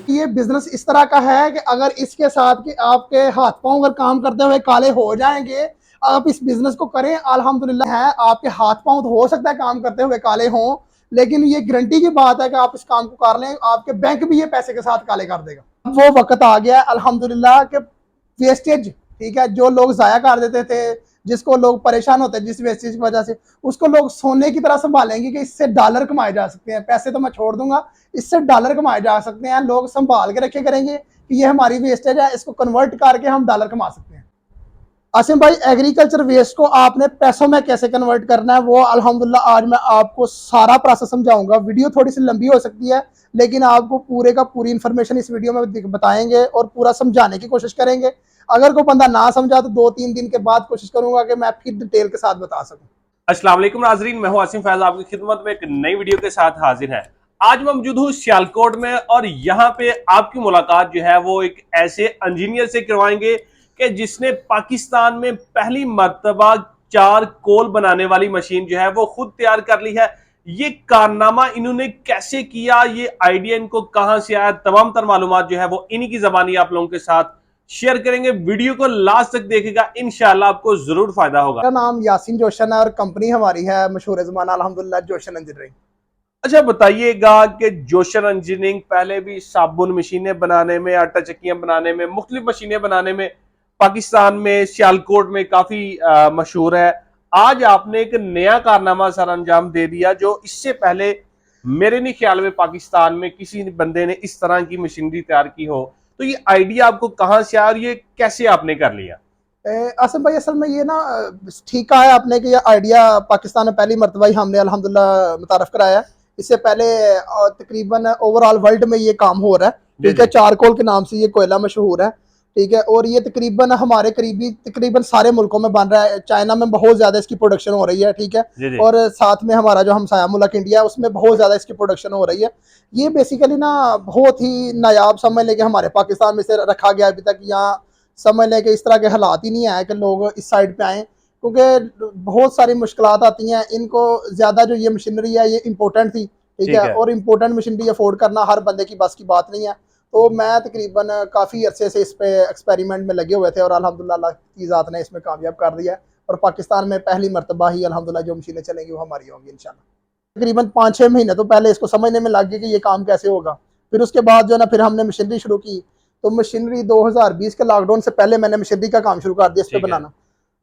ये बिजनेस इस तरह का है कि अगर इसके साथ कि आपके हाथ पांव अगर काम करते हुए काले हो जाएंगे, आप इस बिजनेस को करें, अल्हम्दुलिल्लाह है, आपके हाथ पांव तो हो सकता है काम करते हुए काले हों, लेकिन ये गारंटी की बात है कि आप इस काम को कर लें, आपके बैंक भी ये पैसे के साथ काले कर देगा। वो वक्त आ गया अल्हम्दुलिल्लाह के वेस्टेज, ठीक है, जो लोग जाया कर देते थे, जिसको लोग परेशान होते हैं जिस वेस्टेज की वजह से, उसको लोग सोने की तरह संभालेंगे कि इससे डॉलर कमाए जा सकते हैं। पैसे तो मैं छोड़ दूंगा, इससे डॉलर कमाए जा सकते हैं। लोग संभाल के रखे करेंगे कि ये हमारी वेस्टेज है, इसको कन्वर्ट करके हम डॉलर कमा सकते हैं। आसिम भाई, एग्रीकल्चर वेस्ट को आपने पैसों में कैसे कन्वर्ट करना है, वो अल्हम्दुलिल्लाह आज मैं आपको सारा प्रोसेस समझाऊंगा। वीडियो थोड़ी सी लंबी हो सकती है, लेकिन आपको पूरे का पूरी इन्फॉर्मेशन इस वीडियो में बताएंगे और पूरा समझाने की कोशिश करेंगे। अगर कोई बंदा ना समझा तो 2-3 दिन के बाद कोशिश करूंगा कि मैं फिर डिटेल के साथ बता सकूं। अस्सलाम वालेकुम नाज़रीन, मैं हूं आसिम फैज, आपकी खिदमत में एक नई वीडियो के साथ हाजिर है। आज मैं मौजूद हूं सियालकोट में और यहाँ पे आपकी मुलाकात जो है वो एक ऐसे इंजीनियर से करवाएंगे कि जिसने पाकिस्तान में पहली मर्तबा चारकोल बनाने वाली मशीन जो है वो खुद तैयार कर ली है। ये कारनामा इन्होंने कैसे किया, ये आइडिया इनको कहां से आया, तमाम तर मालूमात जो है वो इन्हीं की जबानी आप लोगों के साथ शेयर करेंगे। वीडियो को लास्ट तक देखेगा, इंशाल्लाह आपको जरूर फायदा होगा। मेरा नाम यासीन जोशन है और कंपनी हमारी है मशहूर ज़माना अल्हम्दुलिल्लाह जोशन इंजीनियरिंग। अच्छा बताइएगा कि जोशन इंजीनियरिंग पहले भी साबुन मशीनें बनाने में, आटा चक्कियां बनाने में, मुख्तलिफ मशीनें बनाने में पाकिस्तान में सियालकोट में काफी मशहूर है। आज आपने एक नया कारनामा सर अंजाम दे दिया जो इससे पहले मेरे नहीं ख्याल में पाकिस्तान में किसी बंदे ने इस तरह की मशीनरी तैयार की हो। तो ये आइडिया आपको कहाँ से आया और ये कैसे आपने कर लिया? आसिम भाई, असल में ये ना ठीक है आपने कि ये आइडिया पाकिस्तान में पहली मरतबा ही हमने अल्हम्दुलिल्लाह मुतारफ कराया। इससे पहले तकरीबन ओवरऑल वर्ल्ड में ये काम हो रहा है, ठीक है। चारकोल के नाम से ये कोयला मशहूर है, ठीक है। और ये तकरीबन हमारे करीबी तकरीबन सारे मुल्कों में बन रहा है। चाइना में बहुत ज़्यादा इसकी प्रोडक्शन हो रही है, ठीक है। और साथ में हमारा जो हमसाया मुल्क इंडिया है उसमें बहुत ज़्यादा इसकी प्रोडक्शन हो रही है। ये बेसिकली ना बहुत ही नायाब समझ लेके हमारे पाकिस्तान में से रखा गया अभी तक। यहाँ समझ लें कि इस तरह के हालात ही नहीं आए कि लोग इस साइड पे आएँ, क्योंकि बहुत सारी मुश्किलात आती हैं। इनको ज़्यादा जो ये मशीनरी है ये इम्पोर्टेंट थी, ठीक है। और इम्पोर्टेंट मशीनरी अफोर्ड करना हर बंदे की बस की बात नहीं है। तो मैं तकरीबन काफ़ी अरसे से इस पे एक्सपेरिमेंट में लगे हुए थे और अल्हम्दुलिल्लाह अल्लाह की ज़ात ने इसमें कामयाब कर दिया है। और पाकिस्तान में पहली मरतबा ही अल्हम्दुलिल्लाह जो मशीनें चलेंगी वो हमारी होंगी इंशाल्लाह। तकरीबन 5-6 महीने तो पहले इसको समझने में लग गए कि ये काम कैसे होगा। फिर उसके बाद जो है ना फिर हमने मशीनरी शुरू की। तो मशीनरी 2020 के लॉकडाउन से पहले मैंने मशीनरी का काम शुरू कर दिया इस पे बनाना।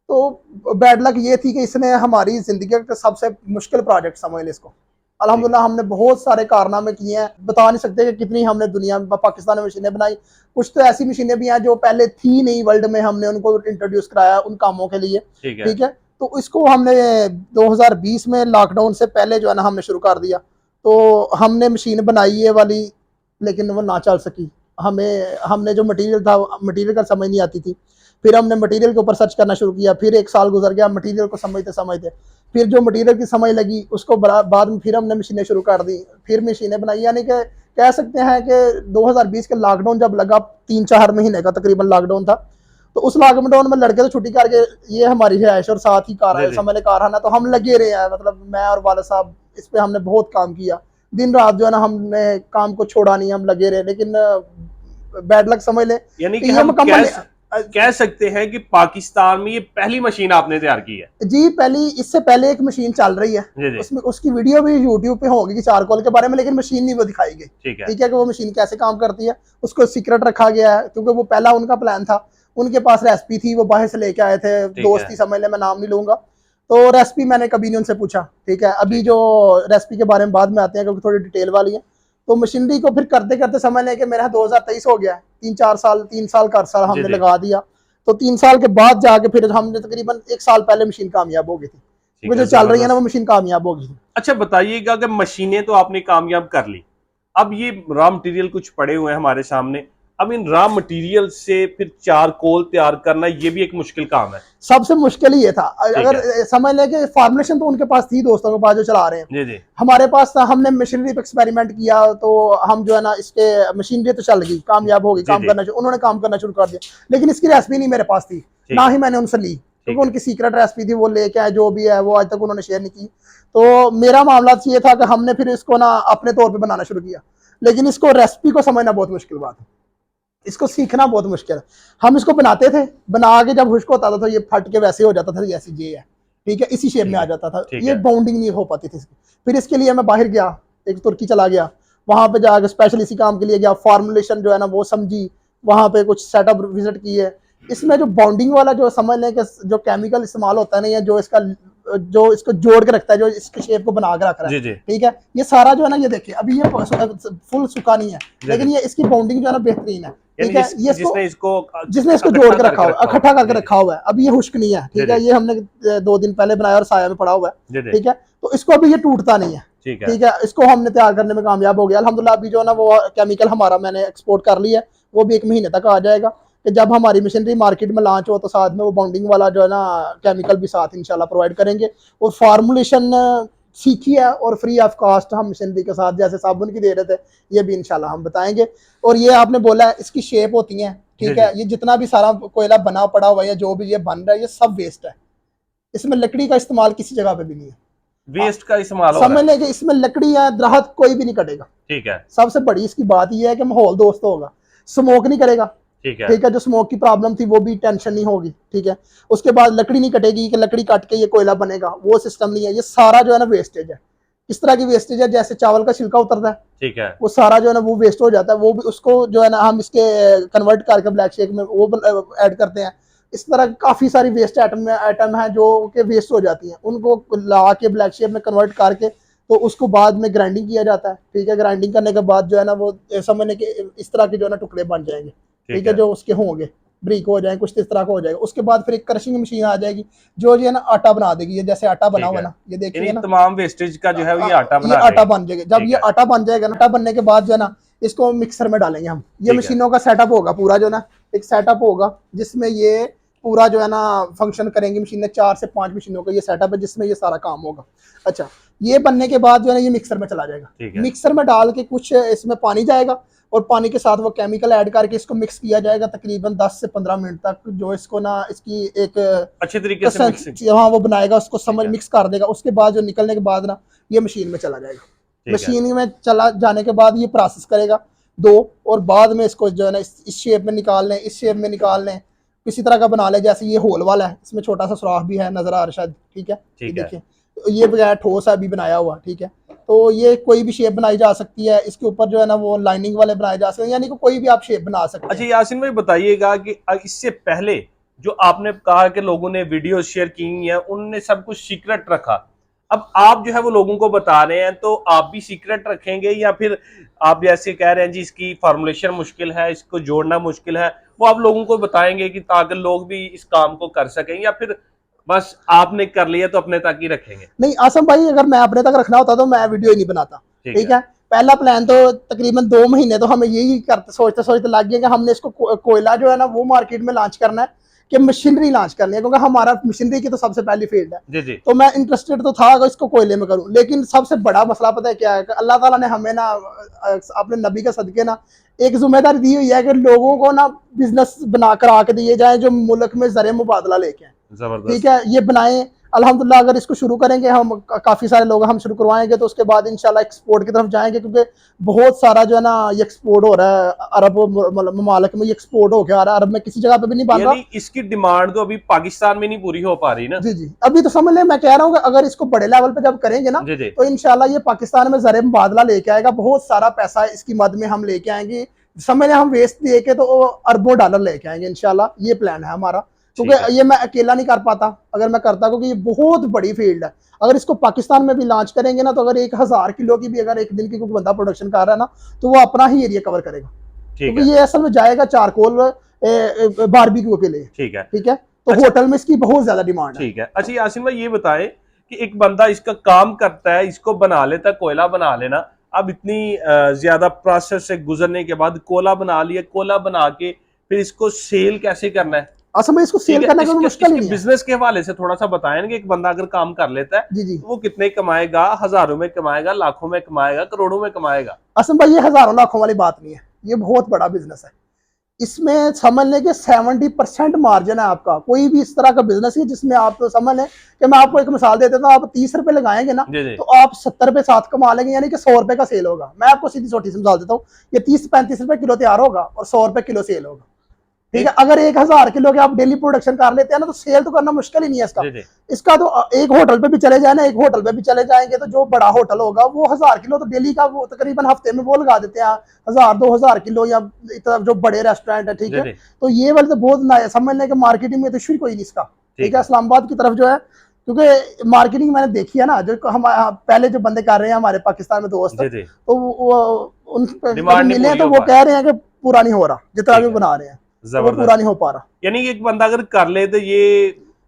तो बैड लक ये थी कि इसने हमारी ज़िंदगी का सबसे मुश्किल प्रोजेक्ट समझ लें इसको। अल्हम्दुलिल्लाह हमने बहुत सारे कारनामे किए हैं, बता नहीं सकते कि कितनी हमने दुनिया में पाकिस्तान में मशीनें बनाई। कुछ तो ऐसी मशीनें भी हैं जो पहले थी नहीं वर्ल्ड में, हमने उनको इंट्रोड्यूस कराया उन कामों के लिए, ठीक है। तो इसको हमने 2020 में लॉकडाउन से पहले जो है ना हमने शुरू कर दिया। तो हमने मशीन बनाई ये वाली, लेकिन वो ना चल सकी। हमने जो मटीरियल था, मटीरियल का समझ नहीं आती थी। फिर हमने मटीरियल के ऊपर सर्च करना शुरू किया। फिर 1 साल गुजर गया मटीरियल को समझते समझते। फिर जो मटीरियल की समझ लगी उसको बाद में फिर हमने मशीनें शुरू कर दी, फिर मशीनें बनाई। यानी कि कह सकते हैं कि 2020 के लॉकडाउन जब लगा, 3-4 महीने का तकरीबन लॉकडाउन था, तो उस लॉकडाउन में लड़के तो छुट्टी करके, ये हमारी रिहाइश और साथ ही कारखाना, तो हम लगे रहे हैं। मतलब मैं और वाले साहब इस पर हमने बहुत काम किया, दिन रात जो है ना हमने काम को छोड़ा नहीं, हम लगे रहे। लेकिन बैड लक समझ लें, यानी कि हम कह सकते हैं कि पाकिस्तान में ये पहली मशीन आपने तैयार की है जी। इससे पहले एक मशीन चल रही है, उसमें उसकी वीडियो भी यूट्यूब पे होगी चारकोल के बारे में, लेकिन मशीन नहीं वो दिखाई गई, ठीक है कि वो मशीन कैसे काम करती है उसको सीक्रेट रखा गया है, क्योंकि वो पहला उनका प्लान था। उनके पास रेसिपी थी, वो बाहर से लेके आए थे, दोस्ती समझ ले, मैं नाम नहीं लूंगा। तो रेसिपी मैंने कभी नहीं उनसे पूछा, ठीक है। अभी जो रेसिपी के बारे में बाद में आते हैं क्योंकि थोड़ी डिटेल वाली है। तो मशीनरी को फिर करते करते समझ लें कि मेरा 2023 हो गया है, 3 साल का अरसा हमने लगा दिया। तो 3 साल के बाद जाके फिर हमने तकरीबन 1 साल पहले मशीन कामयाब हो गई थी। वो जो चल रही है ना वो मशीन कामयाब हो गई थी। अच्छा बताइएगा कि मशीनें तो आपने कामयाब कर ली, अब ये रॉ मटेरियल कुछ पड़े हुए हैं हमारे सामने। अब इन रॉ मटेरियल से फिर चारकोल तैयार करना ये भी एक मुश्किल काम है। सबसे मुश्किल ही ये था। अगर समझ लें कि फार्मुलेशन तो उनके पास थी, दोस्तों के पास जो चला रहे हैं, जी। हमारे पास था, हमने मशीनरी पे एक्सपेरिमेंट किया। तो हम जो है ना इसके मशीनरी तो चल गई, कामयाब हो गई, काम करना, उन्होंने काम करना शुरू कर दिया। लेकिन इसकी रेसिपी नहीं मेरे पास थी, ना ही मैंने उनसे ली, क्योंकि उनकी सीक्रेट रेसिपी थी, वो लेके आए, जो भी है वो आज तक उन्होंने शेयर नहीं की। तो मेरा मामला ये था कि हमने फिर इसको ना अपने तौर पर बनाना शुरू किया। लेकिन इसको रेसिपी को समझना बहुत मुश्किल बात है, इसको सीखना बहुत मुश्किल है। हम इसको बनाते थे, बना के जब खुश्क होता था तो ये फट के वैसे हो जाता था जैसे ये है, ठीक है, इसी शेप में आ जाता था, ये बाउंडिंग नहीं हो पाती थी इसकी। फिर इसके लिए मैं बाहर गया, एक तुर्की चला गया, वहां पे जाकर स्पेशल इसी काम के लिए गया, फॉर्मुलेशन जो है ना वो समझी, वहां पे कुछ सेटअप विजिट किए। इसमें जो बाउंडिंग वाला जो समझ लें कि जो केमिकल इस्तेमाल होता है ना, या जो इसका जो इसको जोड़ के रखता है, जो इसके शेप को बना के रख रहा है, ठीक है, ये सारा जो है ना, ये देखिए अभी ये फुल सूखा नहीं है, लेकिन ये इसकी बाउंडिंग जो है ना बेहतरीन है, ठीक है। ये जिसने इसको जोड़ के रखा हुआ है, इकट्ठा करके रखा हुआ है, अभी ये खुश्क नहीं है, ठीक है, ये हमने 2 दिन पहले बनाया और साया में पड़ा हुआ है, ठीक है, तो इसको अभी ये टूटता नहीं है, ठीक है, इसको हमने तैयार करने में कामयाब हो गया अल्हम्दुलिल्लाह। अभी जो है ना वो केमिकल हमारा मैंने एक्सपोर्ट कर लिया है, वो भी 1 महीने तक आ जाएगा, कि जब हमारी मशीनरी मार्केट में लॉन्च हो तो साथ में वो बाउंडिंग वाला जो है ना केमिकल भी साथ इंशाल्लाह प्रोवाइड करेंगे। और फार्मुलेशन सीखी है और फ्री ऑफ कॉस्ट हम मशीनरी के साथ, जैसे साबुन की दे रहे थे, ये भी इंशाल्लाह हम बताएंगे। और ये आपने बोला है इसकी शेप होती है, ठीक है, ये जितना भी सारा कोयला बना पड़ा हुआ है, जो भी ये बन रहा है, ये सब वेस्ट है, इसमें लकड़ी का इस्तेमाल किसी जगह पे भी नहीं है, वेस्ट का इस्तेमाल समझ लें कि इसमें लकड़ी या दरख्त कोई भी नहीं कटेगा, ठीक है। सबसे बड़ी इसकी बात यह है कि माहौल दोस्त होगा, स्मोक नहीं करेगा, ठीक है, जो स्मोक की प्रॉब्लम थी वो भी टेंशन नहीं होगी, ठीक है। उसके बाद लकड़ी नहीं कटेगी कि लकड़ी काट के ये कोयला बनेगा, वो सिस्टम नहीं है। ये सारा जो है ना वेस्टेज है, किस तरह की वेस्टेज है, जैसे चावल का छिलका उतरता है, ठीक है, वो सारा जो है ना वो वेस्ट हो जाता है, वो भी उसको जो है ना हम इसके कन्वर्ट करके ब्लैक शेक में वो ऐड करते हैं। इस तरह काफी सारी वेस्ट आइटम है जो कि वेस्ट हो जाती हैं, उनको ला के ब्लैक शेप में कन्वर्ट करके तो उसको बाद में ग्राइंडिंग किया जाता है, ठीक है। ग्राइंडिंग करने के बाद जो है ना वो समझने के इस तरह के जो है ना टुकड़े बन जाएंगे, ठीक है, जो उसके होंगे ब्रीक हो जाएंगे, कुछ इस तरह का हो जाएगा। उसके बाद फिर एक क्रशिंग मशीन आ जाएगी जो है ना आटा बना देगी, ये जैसे आटा बना हुआ ना, ये देखिए ना, तमाम वेस्टेज का जो है ये आटा बन जाएगा। जब ये आटा बन जाएगा, आटा बनने के बाद जो है ना इसको मिक्सर में डालेंगे हम। ये मशीनों का सेटअप होगा पूरा, जो ना एक सेटअप होगा जिसमें ये पूरा जो है ना फंक्शन करेंगी मशीनें। 4 से 5 मशीनों का ये सेटअप है जिसमें ये सारा काम होगा। अच्छा, ये बनने के बाद जो है ना ये मिक्सर में चला जाएगा। मिक्सर में डाल के कुछ इसमें पानी जाएगा और पानी के साथ वो केमिकल ऐड करके इसको मिक्स किया जाएगा तकरीबन 10 से 15 मिनट तक, जो इसको ना इसकी एक अच्छी तरीके से हाँ वो बनाएगा, उसको समझ मिक्स कर देगा। उसके बाद जो निकलने के बाद ना ये मशीन में चला जाएगा। मशीन में चला जाने के बाद ये प्रोसेस करेगा 2, और बाद में इसको जो है ना इस शेप में निकाल लें, इस शेप में निकाल लें, किसी तरह का बना ले। जैसे ये होल वाला है, इसमें छोटा सा सुराख भी है, नजर आ रहा शायद, ठीक है, देखिए ये बगैर ठोस है अभी बनाया हुआ, ठीक है। तो ये कोई भी शेप बनाई जा सकती है, इसके ऊपर जो है ना वो लाइनिंग वाले बनाए जा सकते हैं, यानी कि कोई भी आप शेप बना सकते हैं। अच्छा यासीन भाई बताइएगा कि इससे पहले जो आपने कहा कि लोगों ने वीडियो शेयर की है, उनने सब कुछ सीक्रेट रखा, अब आप जो है वो लोगों को बता रहे हैं, तो आप भी सीक्रेट रखेंगे या फिर आप जैसे कह रहे हैं जी इसकी फॉर्मुलेशन मुश्किल है, इसको जोड़ना मुश्किल है, वो आप लोगों को बताएंगे कि ताकि लोग भी इस काम को कर सकें, या फिर बस आपने कर लिया तो अपने तक ही रखेंगे? नहीं आसम भाई, अगर मैं अपने तक रखना होता तो मैं वीडियो ही नहीं बनाता, ठीक है। पहला प्लान तो तकरीबन 2 महीने तो हमें यही करते सोचते सोचते लग गया कि हमने इसको कोयला जो है ना वो मार्केट में लॉन्च करना है, कि मशीनरी लॉन्च करनी है, क्योंकि हमारा मशीनरी की तो सबसे पहली फील्ड है। जी। तो मैं इंटरेस्टेड तो था अगर इसको कोयले में करूं, लेकिन सबसे बड़ा मसला पता है क्या है, अल्लाह ताला ने हमें ना अपने नबी के सदके ना एक जिम्मेदारी दी हुई है कि लोगों को ना बिजनेस बना कर आके दिए जाए जो मुल्क में ज़र मुबादला लेके आए, ठीक है। ये बनाए अल्हम्दुलिल्लाह, अगर इसको शुरू करेंगे हम, काफ़ी सारे लोग हम शुरू करवाएंगे तो उसके बाद इंशाल्लाह एक्सपोर्ट की तरफ जाएंगे, क्योंकि बहुत सारा जो है ना ये एक्सपोर्ट हो रहा है अरब ममालिक में, ये एक्सपोर्ट हो गया, अरब में किसी जगह पे भी नहीं बन रहा। इसकी डिमांड तो अभी पाकिस्तान में नहीं पूरी हो पा रही ना। जी, अभी तो समझ लें, मैं कह रहा हूँ अगर इसको बड़े लेवल पे जब करेंगे ना तो इंशाल्लाह ये पाकिस्तान में ज़र मुबादला लेके आएगा, बहुत सारा पैसा इसकी मद में हम लेके आएंगे, समझ लें हम वेस्ट दे के तो अरबों डॉलर लेके आएंगे इंशाल्लाह, ये प्लान है हमारा। क्योंकि ये मैं अकेला नहीं कर पाता, अगर मैं करता, क्योंकि ये बहुत बड़ी फील्ड है। अगर इसको पाकिस्तान में भी लॉन्च करेंगे ना तो अगर 1000 किलो की भी अगर एक दिन की कोई बंदा प्रोडक्शन कर रहा है ना तो वो अपना ही एरिया कवर करेगा, क्योंकि ये असल में जाएगा चारकोल बारबेक्यू के लिए, ठीक है। तो अच्छा, होटल में इसकी बहुत ज्यादा डिमांड है, ठीक है। अच्छा यासीन भाई ये बताएं कि एक बंदा इसका काम करता है, इसको बना लेता है, कोयला बना लेना, अब इतनी ज्यादा प्रोसेस से गुजरने के बाद कोयला बना लिया, कोयला बना के फिर इसको सेल कैसे करना है? असल में इसको सेल करना कोई मुश्किल नहीं है। बिजनेस के हवाले से थोड़ा सा बताएं कि एक बंदा अगर काम कर लेता है जी वो कितने कमाएगा, हजारों में कमाएगा, लाखों में कमाएगा, करोड़ों में कमाएगा? असल भाई ये हजारों लाखों वाली बात नहीं है, ये बहुत बड़ा बिजनेस है। इसमें समझ लें कि 70% मार्जिन है आपका। कोई भी इस तरह का बिजनेस है जिसमें आप तो समझ लें कि मैं आपको एक मिसाल देता हूँ, आप 30 रुपए लगाएंगे ना जी जी तो आप 70 रुपए साथ कमा लेंगे, यानी कि 100 रुपए का सेल होगा। मैं आपको सीधी छोटी सी मिसाल देता हूँ, ये 30-35 रुपए किलो तैयार होगा और 100 रुपए किलो सेल होगा। ठीक है, अगर 1000 किलो के आप डेली प्रोडक्शन कर लेते हैं ना तो सेल तो करना मुश्किल ही नहीं है इसका। जी जी इसका तो एक होटल पे भी चले जाए ना, एक होटल पे भी चले जाएंगे तो जो बड़ा होटल होगा वो 1000 किलो तो डेली का वो तकरीबन हफ्ते में वो लगा देते हैं 1000-2000 किलो, या इतना जो बड़े रेस्टोरेंट है। ठीक जी है, जी तो ये वाले तो बहुत नया समझ लें कि मार्केटिंग में तो शुरू कोई नहीं इसका। ठीक है, है। इस्लामाबाद की तरफ जो है, क्योंकि मार्केटिंग मैंने देखी है ना, जो हम पहले जो बंदे कर रहे हैं हमारे पाकिस्तान में दोस्त, जी जी तो वो उन डिमांड नहीं मिले पूरी तो हो वो पा कह रहे हैं कि पूरा नहीं हो रहा, जितना ठीक भी है, बना रहे हैं तो वो पूरा जबरदस्त। नहीं हो पा रहा। यानी कि एक बंदा अगर कर ले तो ये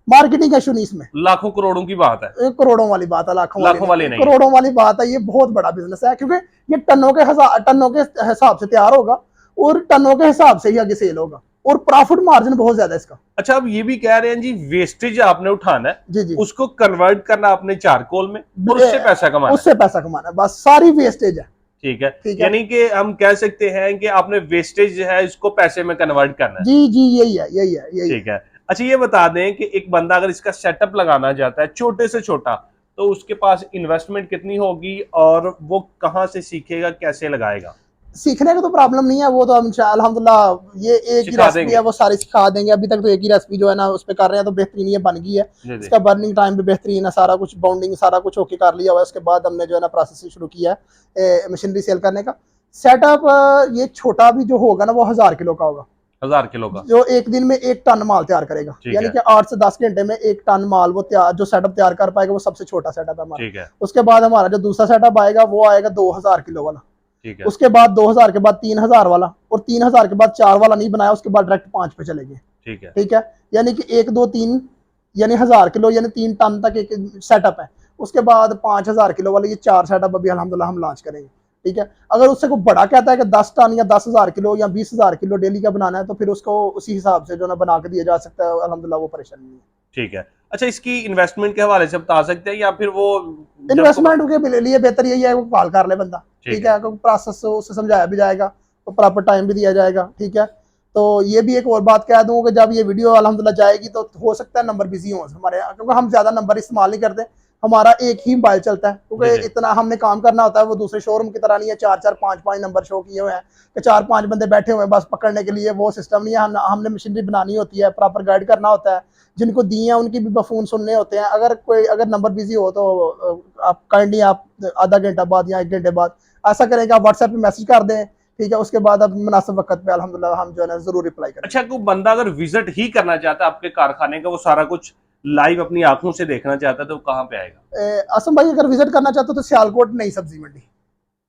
मार्केटिंग का इशू नहीं इसमें, लाखों करोड़ों की बात है, ये करोड़ों वाली बात है, लाखों वाली नहीं है। करोड़ों वाली बात है। ये बहुत बड़ा बिजनेस है, क्योंकि ये टनों के हिसाब से तैयार होगा और टनों के हिसाब से ही आगे सेल होगा, और प्रॉफिट मार्जिन बहुत ज्यादा है इसका। अच्छा, अब ये भी कह रहे हैं जी वेस्टेज आपने उठाना है, जी जी, उसको कन्वर्ट करना अपने चारकोल में और उससे पैसा कमाना है। उससे पैसा कमाना है, बस सारी वेस्टेज है। ठीक है, ठीक है, यानी कि हम कह सकते हैं कि आपने वेस्टेज जो है इसको पैसे में कन्वर्ट करना है। जी जी, यही है यही है यही है। ठीक है। अच्छा, ये बता दें कि एक बंदा अगर इसका सेटअप लगाना चाहता है छोटे से छोटा, तो उसके पास इन्वेस्टमेंट कितनी होगी और वो कहाँ से सीखेगा, कैसे लगाएगा? सीखने का तो प्रॉब्लम नहीं है, वो तो हम अल्हम्दुलिल्लाह ये एक ही सिखा रेसिपी देंगे। है, वो सारी सिखा देंगे। अभी तक तो एक ही रेसिपी जो है ना उस पर कर रहे हैं, तो बेहतरीन ये बन गई है। जी जी इसका बर्निंग टाइम भी बेहतरीन है, सारा कुछ बाउंडिंग सारा कुछ ओके कर लिया हुआ है। उसके बाद हमने जो है ना प्रोसेस शुरू किया है मशीनरी सेल करने का। सेटअप ये छोटा भी जो होगा ना वो 1000 किलो का होगा, 1000 किलो का। जो एक दिन में 1 टन माल तैयार करेगा, ठीक यानी है। कि 8 से 10 घंटे में 1 टन माल वो तैयार जो सेटअप तैयार कर पाएगा, वो सबसे छोटा सेटअप है हमारा। ठीक है। उसके बाद हमारा जो दूसरा सेटअप आएगा वो आएगा 2000 किलो वाला। ठीक है। उसके बाद 2000 के बाद 3000 वाला, और 3000 के बाद 4 वाला नहीं बनाया, उसके बाद डायरेक्ट 5 पे चले गए। ठीक है। ठीक है, यानी कि 1 2 3 यानी 1000 किलो यानी 3 टन तक एक सेटअप है। उसके बाद 5000 किलो वाले ये 4 सेटअप अभी अल्हम्दुलिल्लाह हम लॉन्च करेंगे। ठीक है, अगर उससे कोई बड़ा कहता है कि 10 टन या 10,000 किलो या 20,000 किलो डेली का बनाना है, तो फिर उसको उसी हिसाब से जो ना बना के दिया जा सकता है, अल्हम्दुलिल्लाह वो परेशानी नहीं है। ठीक है। अच्छा, इसकी इन्वेस्टमेंट के हवाले से बता सकते हैं या फिर वो इन्वेस्टमेंट के लिए बेहतर यही है, वो कॉल कर ले बंदा। ठीक है, प्रोसेस उससे समझाया भी जाएगा, तो प्रॉपर टाइम भी दिया जाएगा। ठीक है, तो ये भी एक और बात कह दूं कि जब ये वीडियो अल्हम्दुलिल्लाह जाएगी तो हो सकता है नंबर बिजी हो हमारे यहाँ, क्योंकि हम ज्यादा नंबर इस्तेमाल नहीं करते, हमारा एक ही मोबाइल चलता है, क्योंकि इतना हमने काम करना होता है। वो दूसरे शोरूम की तरह नहीं है 4-4 5-5 नंबर शो किए हुए हैं कि 4-5 बंदे बैठे हुए हैं बस पकड़ने के लिए, वो सिस्टम नहीं है। हमने मशीनरी बनानी होती है, प्रॉपर गाइड करना होता है, जिनको दी है उनकी भी बफून सुनने होते हैं। अगर नंबर बिजी हो तो आप काइंडली आप आधा घंटा बाद या 1 घंटे बाद ऐसा करें कि आप व्हाट्सएप पे मैसेज कर दें। ठीक है, उसके बाद अब मुनासिब वक्त पे अल्हम्दुलिल्लाह हम जो है ना जरूर रिप्लाई करें। अच्छा, कोई बंदा अगर विजिट ही करना चाहता है आपके कारखाने का, वो सारा कुछ लाइव अपनी आंखों से देखना चाहता है, तो कहाँ पे आएगा? असम भाई अगर विजिट करना चाहते हो तो सियालकोट नई सब्जी मंडी,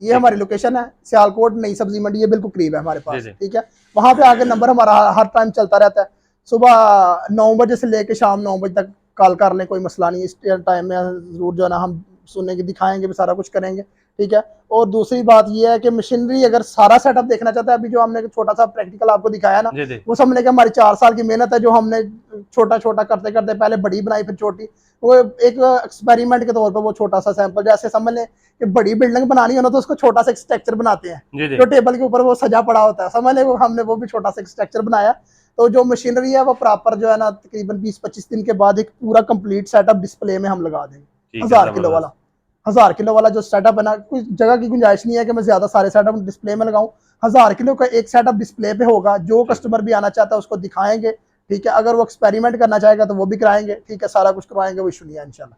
ये हमारी लोकेशन है। सियालकोट नई सब्जी मंडी, ये बिल्कुल करीब है हमारे पास। ठीक है, वहां पे आगे नंबर हमारा हर टाइम चलता रहता है। सुबह 9 बजे से लेकर शाम 9 बजे तक कॉल कर लें, कोई मसला नहीं। इस टाइम में जरूर जो है ना हम सुनने की दिखाएंगे भी, सारा कुछ करेंगे। ठीक है, और दूसरी बात यह है कि मशीनरी अगर सारा सेटअप देखना चाहता है, अभी जो हमने छोटा सा प्रैक्टिकल आपको दिखाया ना, वो समझने के हमारी 4 साल की मेहनत है, जो हमने छोटा छोटा करते करते पहले बड़ी बनाई फिर छोटी। वो एक एक्सपेरिमेंट के तौर पर वो छोटा सा सैंपल, जैसे समझ लें कि बड़ी बिल्डिंग बनानी हो ना तो उसको छोटा सा स्ट्रक्चर बनाते हैं जो टेबल के ऊपर वो सजा पड़ा होता है, समझ लें वो हमने वो भी छोटा सा स्ट्रक्चर बनाया। तो जो मशीनरी है वो प्रॉपर जो है ना तकरीबन 20-25 दिन के बाद एक पूरा कंप्लीट सेटअप डिस्प्ले में हम लगा देंगे। 1000 किलो वाला, 1000 किलो वाला जो सेटअप है ना, कोई जगह की गुंजाइश नहीं है कि मैं ज्यादा सारे सेटअप डिस्प्ले में लगाऊं। 1000 किलो का एक सेटअप डिस्प्ले पे होगा, जो कस्टमर भी आना चाहता है उसको दिखाएंगे। ठीक है, अगर वो एक्सपेरिमेंट करना चाहेगा तो वो भी कराएंगे। ठीक है, सारा कुछ करवाएंगे, वो इशू नहीं है इंशाल्लाह।